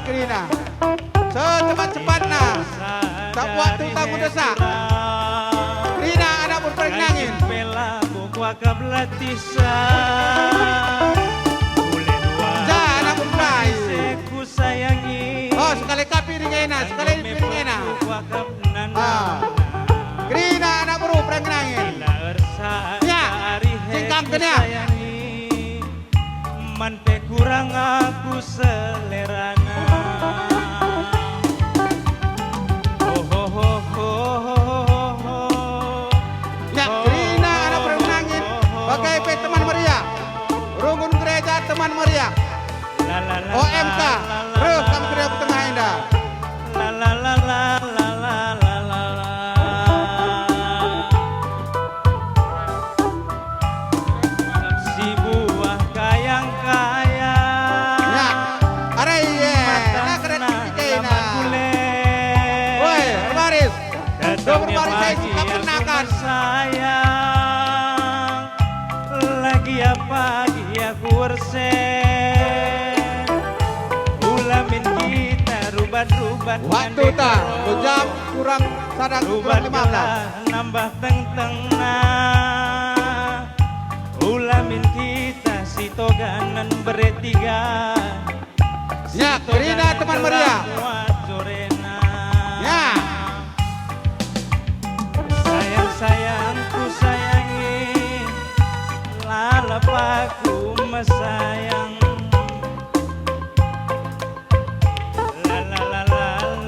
Krina. Secepat-cepatnya. Tak waktu kamu desak. Krina anak berperangin. Bela buku kablatisa. Ja anak berperai. Ku sayangi. Oh sekali piring enak, sekali piring enak. Krina anak berperangin. Ya, singkang kena. Manpe kurang aku selerana. Ya, Krina anak bermenangin bagai teman meriah. Rungun gereja teman meriah. OMK, terus kamu kerja tengah indah. Si buah kayang kaya. Ya, are ye, nak keren Krina. Woi, berbaris. Do berbaris saya suka penakan. Sayang, lagi apa dia kursen. Ulamin kita rubat-rubat. Waktu tak, jam kurang sadar kurang 15. Nambah teng-tengah. Ulamin kita si toganan bertiga. Ya, Krina teman meriah. Ya. Sayang-sayangku sayangi, lalap aku mesayang.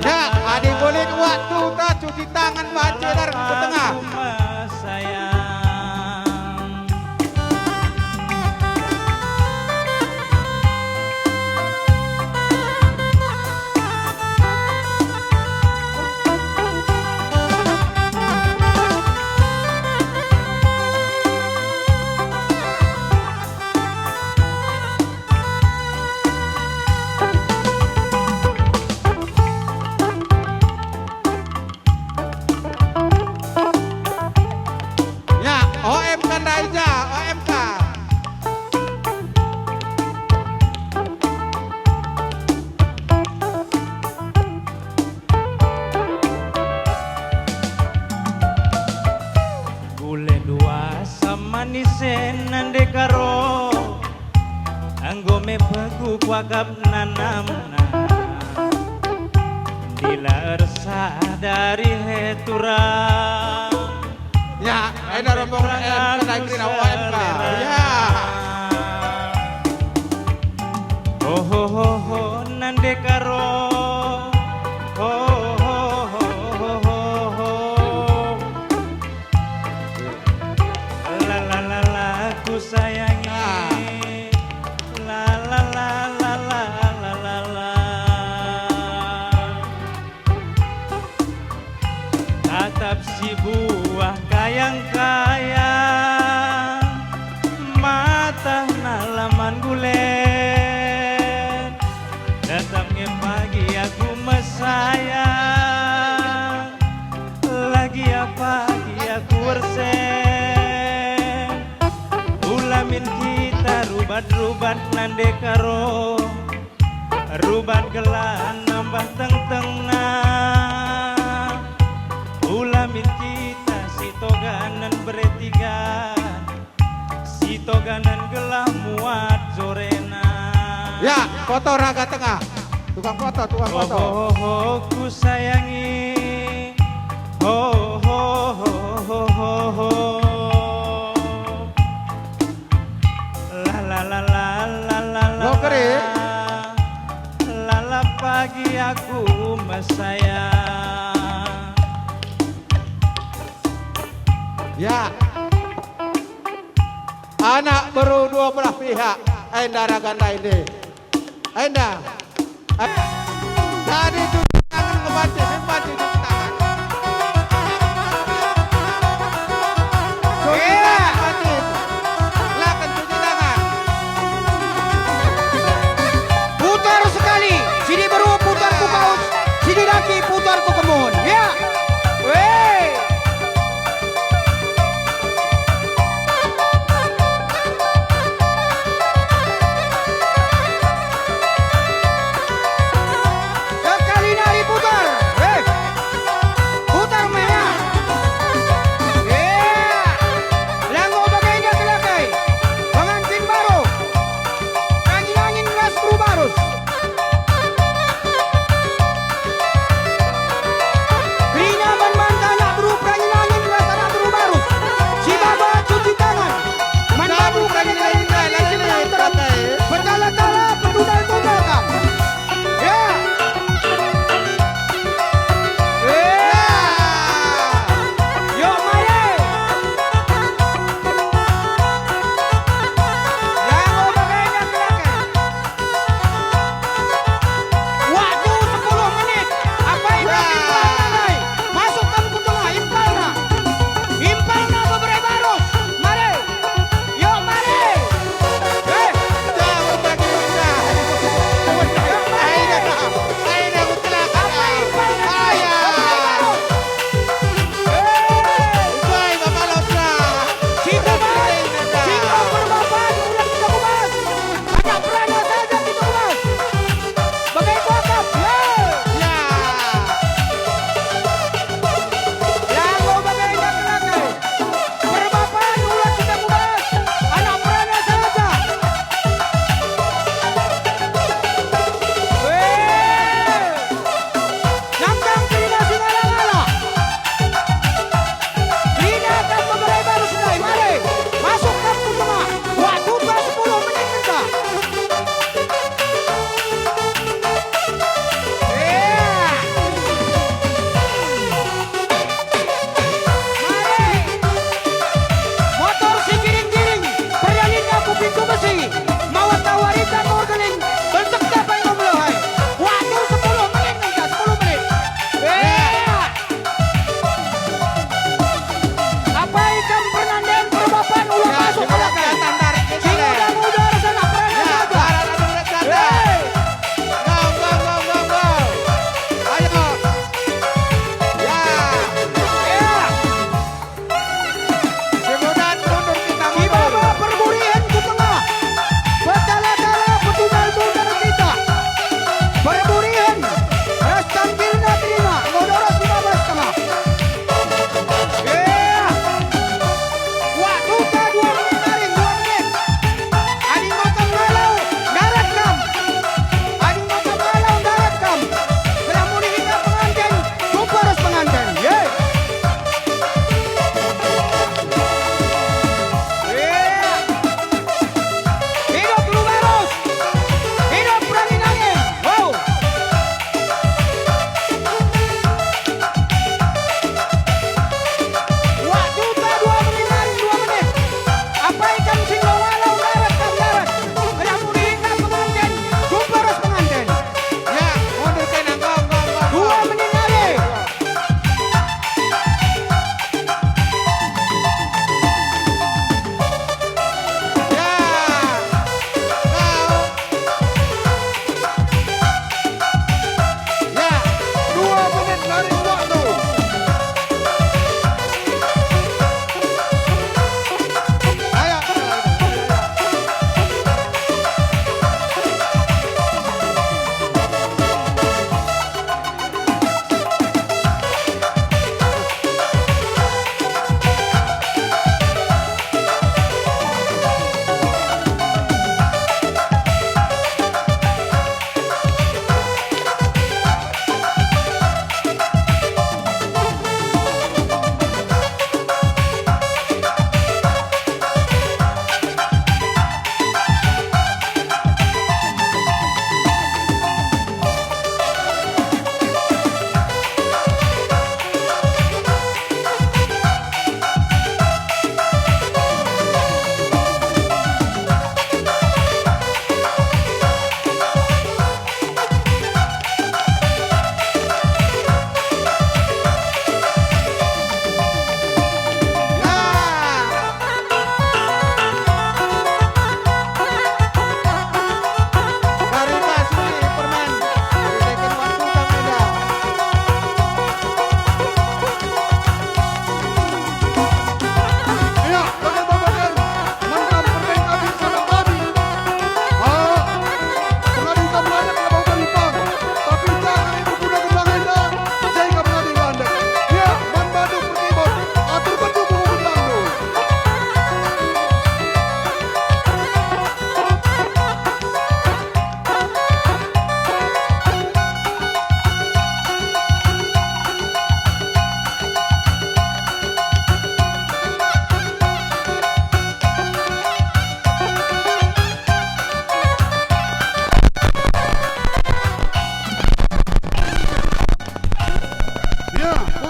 Ya, adik boleh waktu tak cuci tangan baca dari ke tengah. OMK Daija, OMK. Gule dua sama nisen nande karo. Anggo me pegu kuagap nanamna. Dila ersa dari hetura. Ya, ada rombongan OMK Krina OMK. Ya. Oh ho ho ho nande karo. Oh ho ho ho ho ho. La la la la ku sayangi. La la la la la la la la. Tatap si buah kayang-kayang, mata nalaman gulen. Datangnya pagi aku mesayang, lagi apa aku bersen. Ulamin kita rubat-rubat nande karo, rubat gelan nambah teng-tengah. Ulamin kita si toganan bertiga, si toganan gelah muat zorena. Ya, foto raga tengah. Tukang foto, tukang foto. Oh, oh, oh, ku sayangi. Oh, oh, oh, oh, oh, oh. La la la la la la la. Lo keren. Lala pagi aku mesayang. Ya. Anak baru dua belah pihak. Enda raga ini. Enda.